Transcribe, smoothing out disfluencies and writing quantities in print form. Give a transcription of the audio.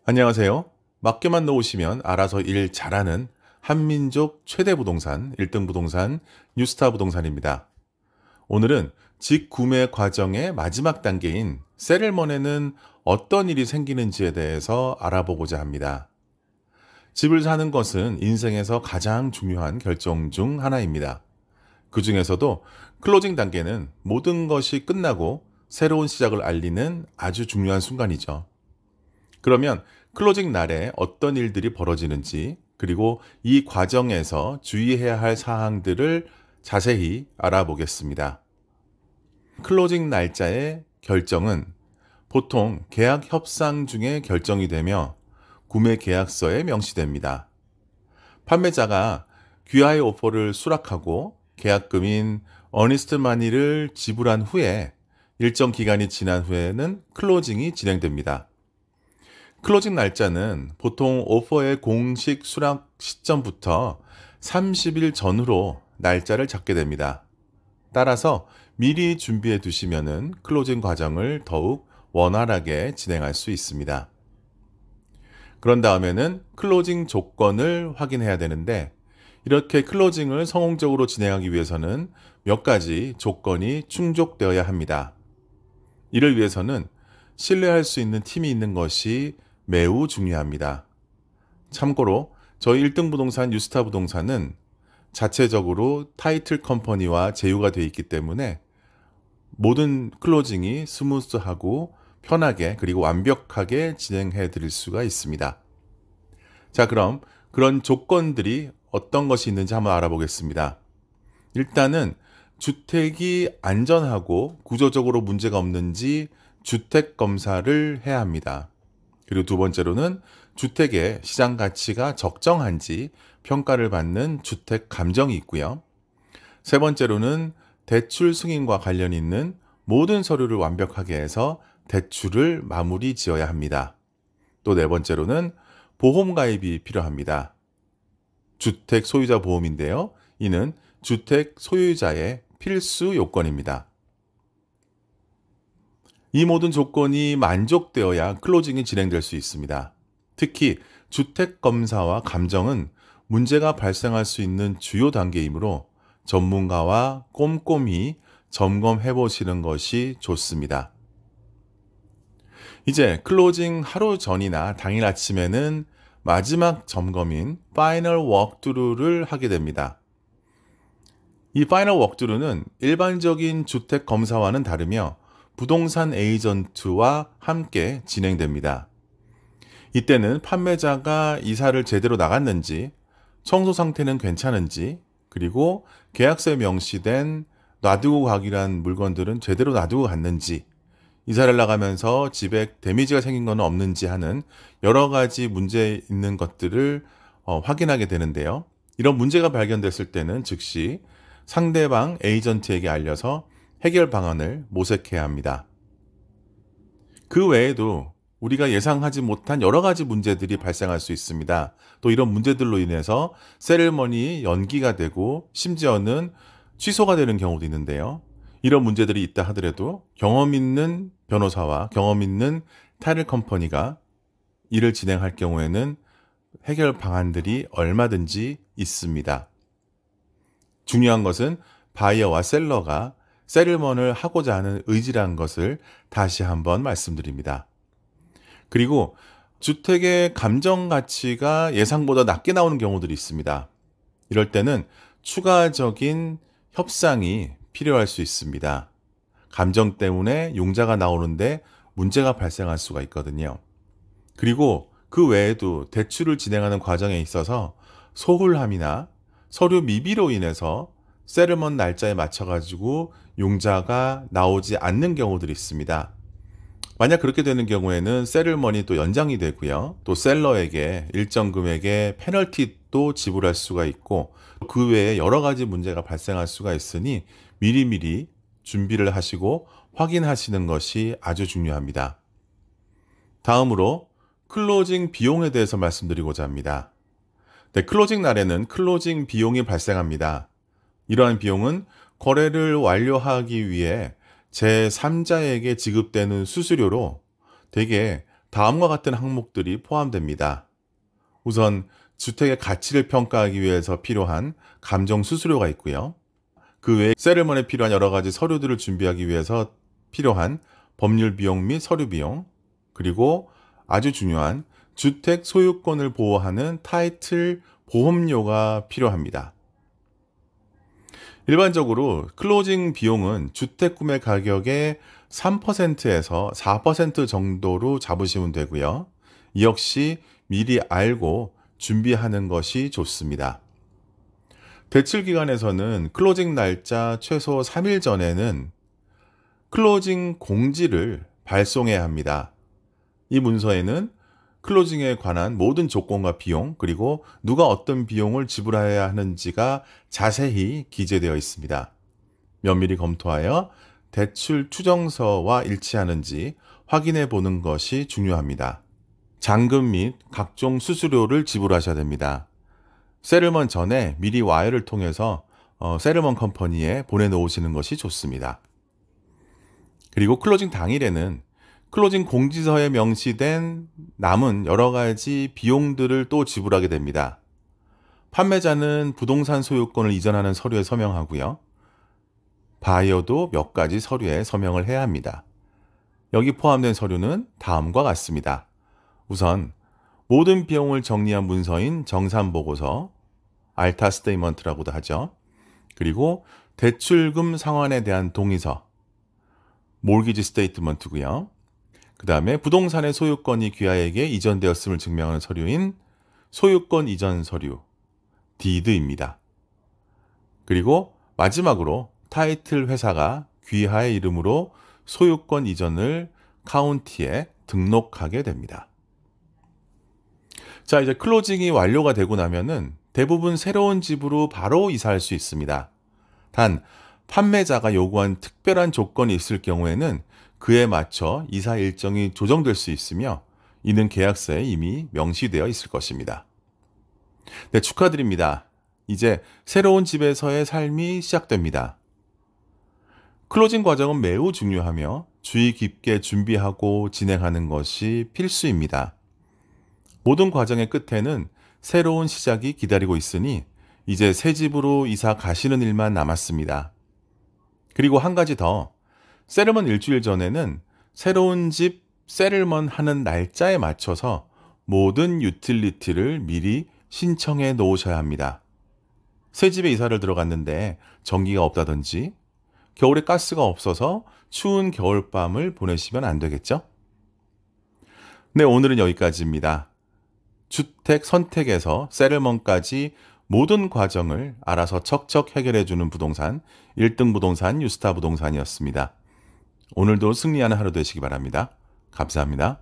안녕하세요. 맡겨만 놓으시면 알아서 일 잘하는 한민족 최대 부동산 1등 부동산 뉴스타 부동산입니다. 오늘은 집 구매 과정의 마지막 단계인 세를머니는 어떤 일이 생기는지에 대해서 알아보고자 합니다. 집을 사는 것은 인생에서 가장 중요한 결정 중 하나입니다. 그 중에서도 클로징 단계는 모든 것이 끝나고 새로운 시작을 알리는 아주 중요한 순간이죠. 그러면 클로징 날에 어떤 일들이 벌어지는지, 그리고 이 과정에서 주의해야 할 사항들을 자세히 알아보겠습니다. 클로징 날짜의 결정은 보통 계약 협상 중에 결정이 되며 구매 계약서에 명시됩니다. 판매자가 귀하의 오퍼를 수락하고 계약금인 어니스트 마니를 지불한 후에 일정 기간이 지난 후에는 클로징이 진행됩니다. 클로징 날짜는 보통 오퍼의 공식 수락 시점부터 30일 전후로 날짜를 잡게 됩니다. 따라서 미리 준비해 두시면 클로징 과정을 더욱 원활하게 진행할 수 있습니다. 그런 다음에는 클로징 조건을 확인해야 되는데, 이렇게 클로징을 성공적으로 진행하기 위해서는 몇 가지 조건이 충족되어야 합니다. 이를 위해서는 신뢰할 수 있는 팀이 있는 것이 매우 중요합니다. 참고로 저희 1등 부동산 뉴스타 부동산은 자체적으로 타이틀 컴퍼니와 제휴가 되어 있기 때문에 모든 클로징이 스무스하고 편하게 그리고 완벽하게 진행해 드릴 수가 있습니다. 자, 그럼 그런 조건들이 어떤 것이 있는지 한번 알아보겠습니다. 일단은 주택이 안전하고 구조적으로 문제가 없는지 주택 검사를 해야 합니다. 그리고 두 번째로는 주택의 시장 가치가 적정한지 평가를 받는 주택 감정이 있고요. 세 번째로는 대출 승인과 관련 있는 모든 서류를 완벽하게 해서 대출을 마무리 지어야 합니다. 또 네 번째로는 보험 가입이 필요합니다. 주택 소유자 보험인데요. 이는 주택 소유자의 필수 요건입니다. 이 모든 조건이 만족되어야 클로징이 진행될 수 있습니다. 특히 주택검사와 감정은 문제가 발생할 수 있는 주요 단계이므로 전문가와 꼼꼼히 점검해 보시는 것이 좋습니다. 이제 클로징 하루 전이나 당일 아침에는 마지막 점검인 파이널 워크드루를 하게 됩니다. 이 파이널 워크드루는 일반적인 주택 검사와는 다르며 부동산 에이전트와 함께 진행됩니다. 이때는 판매자가 이사를 제대로 나갔는지, 청소 상태는 괜찮은지, 그리고 계약서에 명시된 놔두고 가기란 물건들은 제대로 놔두고 갔는지, 이사를 나가면서 집에 데미지가 생긴 건 없는지 하는 여러 가지 문제 있는 것들을 확인하게 되는데요. 이런 문제가 발견됐을 때는 즉시 상대방 에이전트에게 알려서 해결 방안을 모색해야 합니다. 그 외에도 우리가 예상하지 못한 여러 가지 문제들이 발생할 수 있습니다. 또 이런 문제들로 인해서 세레머니 연기가 되고 심지어는 취소가 되는 경우도 있는데요. 이런 문제들이 있다 하더라도 경험 있는 변호사와 경험 있는 타이틀 컴퍼니가 일을 진행할 경우에는 해결 방안들이 얼마든지 있습니다. 중요한 것은 바이어와 셀러가 세틀먼을 하고자 하는 의지라는 것을 다시 한번 말씀드립니다. 그리고 주택의 감정 가치가 예상보다 낮게 나오는 경우들이 있습니다. 이럴 때는 추가적인 협상이 필요할 수 있습니다. 감정 때문에 융자가 나오는데 문제가 발생할 수가 있거든요. 그리고 그 외에도 대출을 진행하는 과정에 있어서 소홀함이나 서류 미비로 인해서 세틀먼 날짜에 맞춰가지고 융자가 나오지 않는 경우들이 있습니다. 만약 그렇게 되는 경우에는 세틀먼이 또 연장이 되고요. 또 셀러에게 일정 금액의 페널티도 지불할 수가 있고 그 외에 여러 가지 문제가 발생할 수가 있으니 미리미리 준비를 하시고 확인하시는 것이 아주 중요합니다. 다음으로 클로징 비용에 대해서 말씀드리고자 합니다. 네, 클로징 날에는 클로징 비용이 발생합니다. 이러한 비용은 거래를 완료하기 위해 제3자에게 지급되는 수수료로 대개 다음과 같은 항목들이 포함됩니다. 우선 주택의 가치를 평가하기 위해서 필요한 감정 수수료가 있고요. 그 외에 세르먼에 필요한 여러 가지 서류들을 준비하기 위해서 필요한 법률 비용 및 서류 비용, 그리고 아주 중요한 주택 소유권을 보호하는 타이틀 보험료가 필요합니다. 일반적으로 클로징 비용은 주택 구매 가격의 3%에서 4% 정도로 잡으시면 되고요. 이 역시 미리 알고 준비하는 것이 좋습니다. 대출 기관에서는 클로징 날짜 최소 3일 전에는 클로징 공지를 발송해야 합니다. 이 문서에는 클로징에 관한 모든 조건과 비용, 그리고 누가 어떤 비용을 지불해야 하는지가 자세히 기재되어 있습니다. 면밀히 검토하여 대출 추정서와 일치하는지 확인해 보는 것이 중요합니다. 잔금 및 각종 수수료를 지불하셔야 됩니다. 세틀먼 전에 미리 와이어를 통해서 세틀먼 컴퍼니에 보내놓으시는 것이 좋습니다. 그리고 클로징 당일에는 클로징 공지서에 명시된 남은 여러 가지 비용들을 또 지불하게 됩니다. 판매자는 부동산 소유권을 이전하는 서류에 서명하고요. 바이어도 몇 가지 서류에 서명을 해야 합니다. 여기 포함된 서류는 다음과 같습니다. 우선 모든 비용을 정리한 문서인 정산보고서, 알타 스테이먼트라고도 하죠. 그리고 대출금 상환에 대한 동의서, 몰기지 스테이트먼트고요. 그 다음에 부동산의 소유권이 귀하에게 이전되었음을 증명하는 서류인 소유권 이전 서류, 디드입니다. 그리고 마지막으로 타이틀 회사가 귀하의 이름으로 소유권 이전을 카운티에 등록하게 됩니다. 자, 이제 클로징이 완료가 되고 나면은 대부분 새로운 집으로 바로 이사할 수 있습니다. 단, 판매자가 요구한 특별한 조건이 있을 경우에는 그에 맞춰 이사 일정이 조정될 수 있으며 이는 계약서에 이미 명시되어 있을 것입니다. 네, 축하드립니다. 이제 새로운 집에서의 삶이 시작됩니다. 클로징 과정은 매우 중요하며 주의 깊게 준비하고 진행하는 것이 필수입니다. 모든 과정의 끝에는 새로운 시작이 기다리고 있으니 이제 새 집으로 이사 가시는 일만 남았습니다. 그리고 한 가지 더, 세틀먼 일주일 전에는 새로운 집 세틀먼 하는 날짜에 맞춰서 모든 유틸리티를 미리 신청해 놓으셔야 합니다. 새 집에 이사를 들어갔는데 전기가 없다든지 겨울에 가스가 없어서 추운 겨울밤을 보내시면 안 되겠죠? 네, 오늘은 여기까지입니다. 주택 선택에서 세틀먼까지 모든 과정을 알아서 척척 해결해주는 부동산, 1등 부동산 뉴스타 부동산이었습니다. 오늘도 승리하는 하루 되시기 바랍니다. 감사합니다.